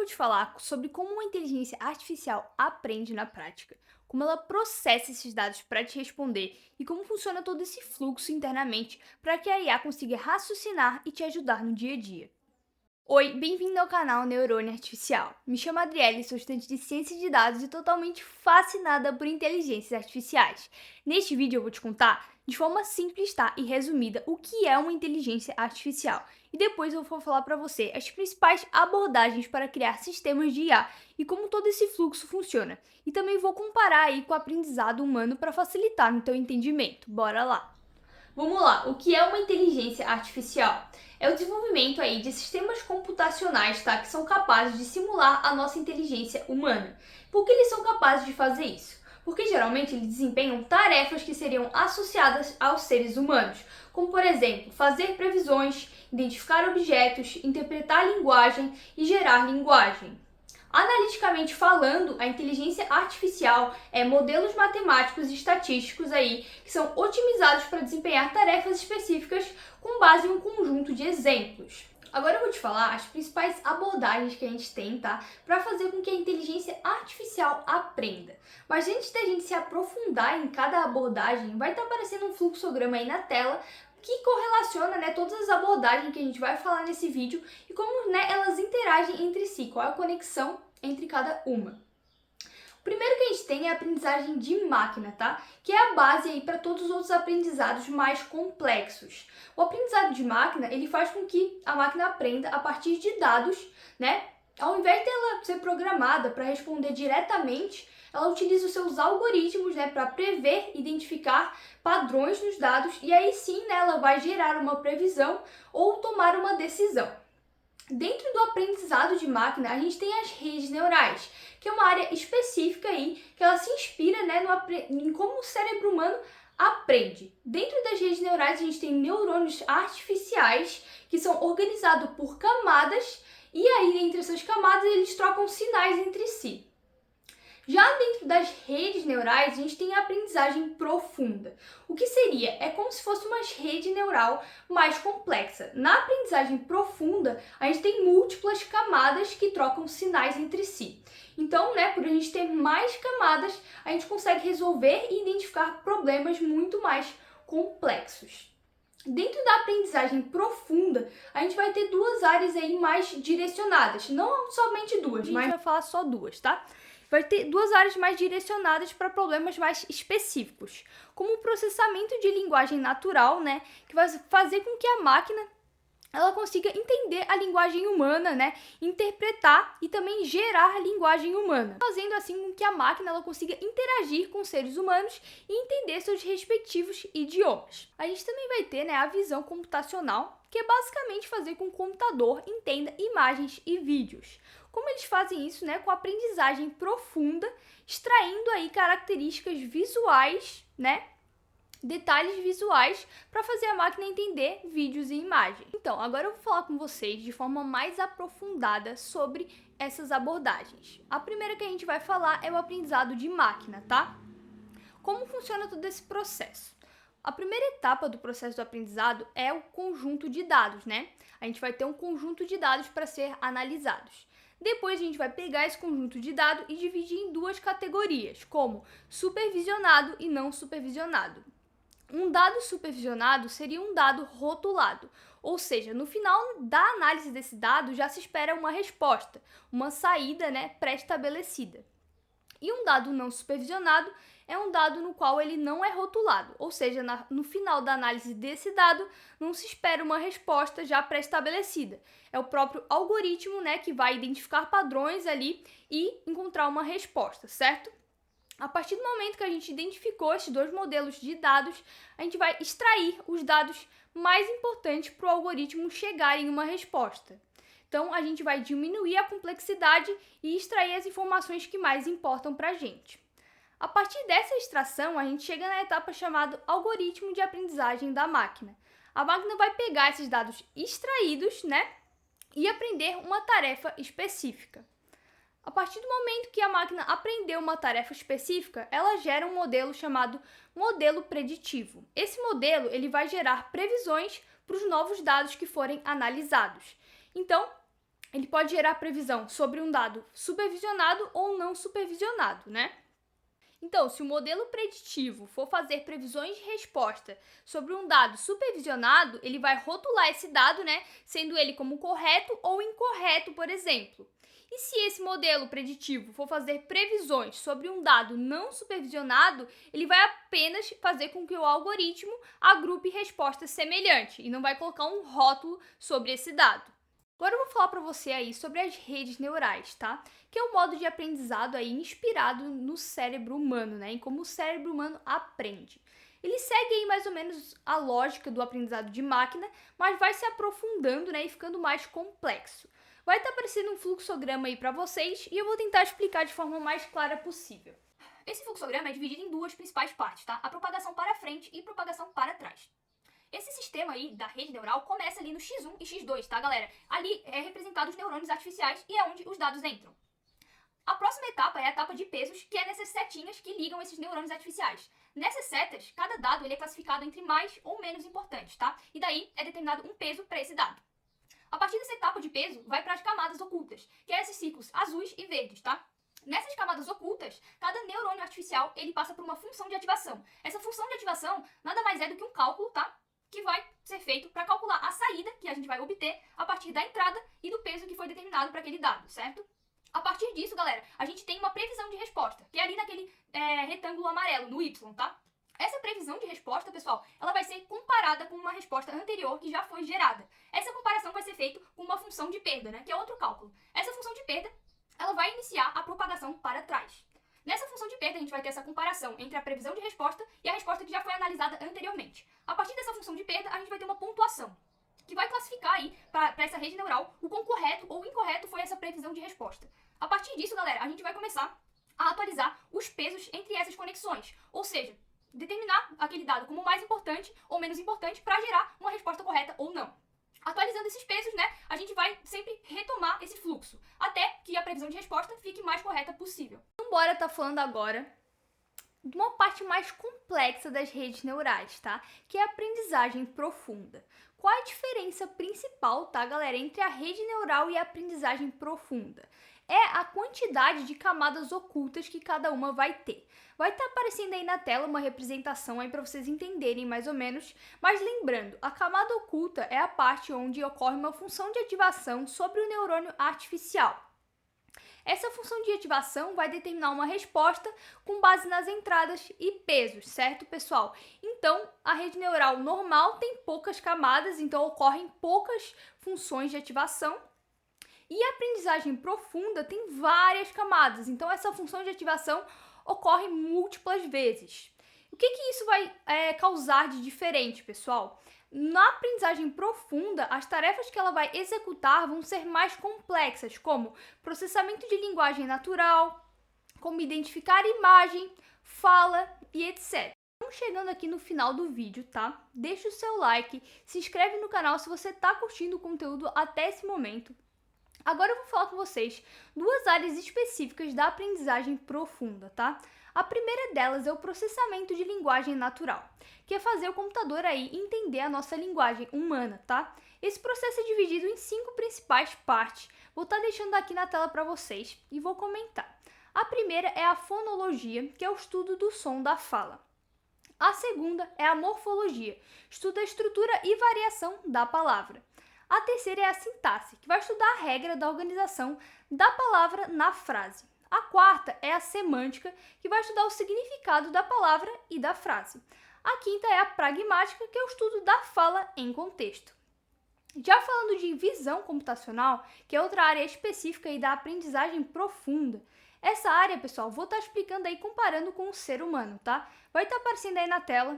te falar sobre como uma inteligência artificial aprende na prática, como ela processa esses dados para te responder e como funciona todo esse fluxo internamente para que a IA consiga raciocinar e te ajudar no dia a dia. Oi, bem-vindo ao canal Neurônio Artificial. Me chamo Adriele, sou estudante de Ciência de Dados e totalmente fascinada por inteligências artificiais. Neste vídeo eu vou te contar, de forma simples, tá, e resumida, o que é uma inteligência artificial. E depois eu vou falar para você as principais abordagens para criar sistemas de IA e como todo esse fluxo funciona. E também vou comparar aí com o aprendizado humano para facilitar no teu entendimento. Bora lá! Vamos lá, o que é uma inteligência artificial? É o desenvolvimento aí de sistemas computacionais, tá, que são capazes de simular a nossa inteligência humana. Por que eles são capazes de fazer isso? Porque geralmente eles desempenham tarefas que seriam associadas aos seres humanos, como por exemplo, fazer previsões, identificar objetos, interpretar a linguagem e gerar linguagem. Analiticamente falando, a inteligência artificial é modelos matemáticos e estatísticos aí que são otimizados para desempenhar tarefas específicas com base em um conjunto de exemplos. Agora eu vou te falar as principais abordagens que a gente tem, tá? Para fazer com que a inteligência artificial aprenda. Mas antes da gente se aprofundar em cada abordagem, vai estar aparecendo um fluxograma aí na tela que correlaciona, né, todas as abordagens que a gente vai falar nesse vídeo e como, né, elas interagem entre si, qual é a conexão entre cada uma. O primeiro que a gente tem é a aprendizagem de máquina, tá? Que é a base aí para todos os outros aprendizados mais complexos. O aprendizado de máquina, ele faz com que a máquina aprenda a partir de dados, né? Ao invés dela ser programada para responder diretamente, ela utiliza os seus algoritmos, né, para prever, identificar padrões nos dados e aí sim, né, ela vai gerar uma previsão ou tomar uma decisão. Dentro do aprendizado de máquina, a gente tem as redes neurais, que é uma área específica aí, que ela se inspira, né, em como o cérebro humano aprende. Dentro das redes neurais, a gente tem neurônios artificiais, que são organizados por camadas, e aí, entre essas camadas, eles trocam sinais entre si. Já dentro das redes neurais, a gente tem a aprendizagem profunda. O que seria? É como se fosse uma rede neural mais complexa. Na aprendizagem profunda, a gente tem múltiplas camadas que trocam sinais entre si. Então, né, por a gente ter mais camadas, a gente consegue resolver e identificar problemas muito mais complexos. Dentro da aprendizagem profunda, a gente vai ter duas áreas aí mais direcionadas. Não somente duas, mas a gente vai falar só duas, tá? Vai ter duas áreas mais direcionadas para problemas mais específicos, como o processamento de linguagem natural, né, que vai fazer com que a máquina ela consiga entender a linguagem humana, né, interpretar e também gerar a linguagem humana, fazendo assim com que a máquina ela consiga interagir com os seres humanos e entender seus respectivos idiomas. A gente também vai ter, né, a visão computacional, que é basicamente fazer com que o computador entenda imagens e vídeos. Como eles fazem isso, né, com aprendizagem profunda, extraindo aí características visuais, né, detalhes visuais para fazer a máquina entender vídeos e imagens. Então, agora eu vou falar com vocês de forma mais aprofundada sobre essas abordagens. A primeira que a gente vai falar é o aprendizado de máquina, tá? Como funciona todo esse processo? A primeira etapa do processo do aprendizado é o conjunto de dados, né? A gente vai ter um conjunto de dados para ser analisados. Depois a gente vai pegar esse conjunto de dados e dividir em duas categorias, como supervisionado e não supervisionado. Um dado supervisionado seria um dado rotulado, ou seja, no final da análise desse dado já se espera uma resposta, uma saída, né, pré-estabelecida. E um dado não supervisionado é um dado no qual ele não é rotulado, ou seja, no final da análise desse dado não se espera uma resposta já pré-estabelecida. É o próprio algoritmo, né, que vai identificar padrões ali e encontrar uma resposta, certo? A partir do momento que a gente identificou esses dois modelos de dados, a gente vai extrair os dados mais importantes para o algoritmo chegar em uma resposta. Então, a gente vai diminuir a complexidade e extrair as informações que mais importam para a gente. A partir dessa extração, a gente chega na etapa chamada algoritmo de aprendizagem da máquina. A máquina vai pegar esses dados extraídos, né, e aprender uma tarefa específica. A partir do momento que a máquina aprendeu uma tarefa específica, ela gera um modelo chamado modelo preditivo. Esse modelo ele vai gerar previsões para os novos dados que forem analisados. Então, ele pode gerar previsão sobre um dado supervisionado ou não supervisionado, né? Então, se o modelo preditivo for fazer previsões de resposta sobre um dado supervisionado, ele vai rotular esse dado, né, sendo ele como correto ou incorreto, por exemplo. E se esse modelo preditivo for fazer previsões sobre um dado não supervisionado, ele vai apenas fazer com que o algoritmo agrupe respostas semelhantes e não vai colocar um rótulo sobre esse dado. Agora eu vou falar para você aí sobre as redes neurais, tá? Que é um modo de aprendizado aí inspirado no cérebro humano, né? Em como o cérebro humano aprende. Ele segue aí mais ou menos a lógica do aprendizado de máquina, mas vai se aprofundando, né, e ficando mais complexo. Vai estar aparecendo um fluxograma aí para vocês e eu vou tentar explicar de forma mais clara possível. Esse fluxograma é dividido em duas principais partes, tá? A propagação para frente e propagação para trás. Esse sistema aí da rede neural começa ali no X1 e X2, tá, galera? Ali é representado os neurônios artificiais e é onde os dados entram. A próxima etapa é a etapa de pesos, que é nessas setinhas que ligam esses neurônios artificiais. Nessas setas, cada dado ele é classificado entre mais ou menos importantes, tá? E daí é determinado um peso para esse dado. A partir dessa etapa de peso, vai para as camadas ocultas, que é esses ciclos azuis e verdes, tá? Nessas camadas ocultas, cada neurônio artificial ele passa por uma função de ativação. Essa função de ativação nada mais é do que um cálculo, tá? Que vai ser feito para calcular a saída que a gente vai obter a partir da entrada e do peso que foi determinado para aquele dado, certo? A partir disso, galera, a gente tem uma previsão de resposta, que é ali naquele retângulo amarelo, no Y, tá? Essa previsão de resposta, pessoal, ela vai ser comparada com uma resposta anterior que já foi gerada. Essa comparação vai ser feita com uma função de perda, né? Que é outro cálculo. Essa função de perda, ela vai iniciar a propagação para trás. Nessa função de perda, a gente vai ter essa comparação entre a previsão de resposta e a resposta que já foi analisada anteriormente. A partir dessa função de perda, a gente vai ter uma pontuação, que vai classificar aí, para essa rede neural, o quão correto ou incorreto foi essa previsão de resposta. A partir disso, galera, a gente vai começar a atualizar os pesos entre essas conexões. Ou seja, determinar aquele dado como mais importante ou menos importante para gerar uma resposta correta ou não. Atualizando esses pesos, né, a gente vai sempre retomar esse fluxo, até que a previsão de resposta fique mais correta possível. Então, bora tá falando agora de uma parte mais complexa das redes neurais, tá? Que é a aprendizagem profunda. Qual a diferença principal, tá, galera, entre a rede neural e a aprendizagem profunda? É a quantidade de camadas ocultas que cada uma vai ter. Vai estar aparecendo aí na tela uma representação aí para vocês entenderem mais ou menos, mas lembrando, a camada oculta é a parte onde ocorre uma função de ativação sobre o neurônio artificial. Essa função de ativação vai determinar uma resposta com base nas entradas e pesos, certo, pessoal? Então, a rede neural normal tem poucas camadas, então ocorrem poucas funções de ativação. E a aprendizagem profunda tem várias camadas, então essa função de ativação ocorre múltiplas vezes. O que isso vai causar de diferente, pessoal? Na aprendizagem profunda, as tarefas que ela vai executar vão ser mais complexas, como processamento de linguagem natural, como identificar imagem, fala e etc. Estamos chegando aqui no final do vídeo, tá? Deixa o seu like, se inscreve no canal se você está curtindo o conteúdo até esse momento. Agora eu vou falar com vocês duas áreas específicas da aprendizagem profunda, tá? A primeira delas é o processamento de linguagem natural, que é fazer o computador aí entender a nossa linguagem humana, tá? Esse processo é dividido em 5 principais partes. Vou estar deixando aqui na tela para vocês e vou comentar. A primeira é a fonologia, que é o estudo do som da fala. A segunda é a morfologia, estuda a estrutura e variação da palavra. A terceira é a sintaxe, que vai estudar a regra da organização da palavra na frase. A quarta é a semântica, que vai estudar o significado da palavra e da frase. A quinta é a pragmática, que é o estudo da fala em contexto. Já falando de visão computacional, que é outra área específica aí da aprendizagem profunda, essa área, pessoal, vou estar explicando aí comparando com o ser humano, tá? Vai estar aparecendo aí na tela.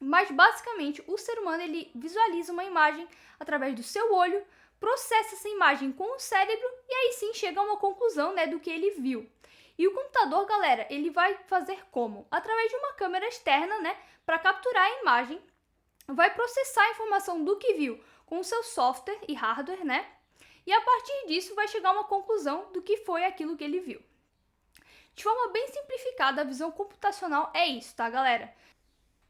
Mas, basicamente, o ser humano ele visualiza uma imagem através do seu olho, processa essa imagem com o cérebro e aí sim chega a uma conclusão, né, do que ele viu. E o computador, galera, ele vai fazer como? Através de uma câmera externa, né, para capturar a imagem, vai processar a informação do que viu com o seu software e hardware, né, e a partir disso vai chegar a uma conclusão do que foi aquilo que ele viu. De forma bem simplificada, a visão computacional é isso, tá, galera?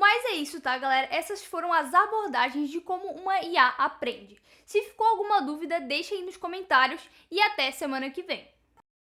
Mas é isso, tá, galera? Essas foram as abordagens de como uma IA aprende. Se ficou alguma dúvida, deixa aí nos comentários e até semana que vem.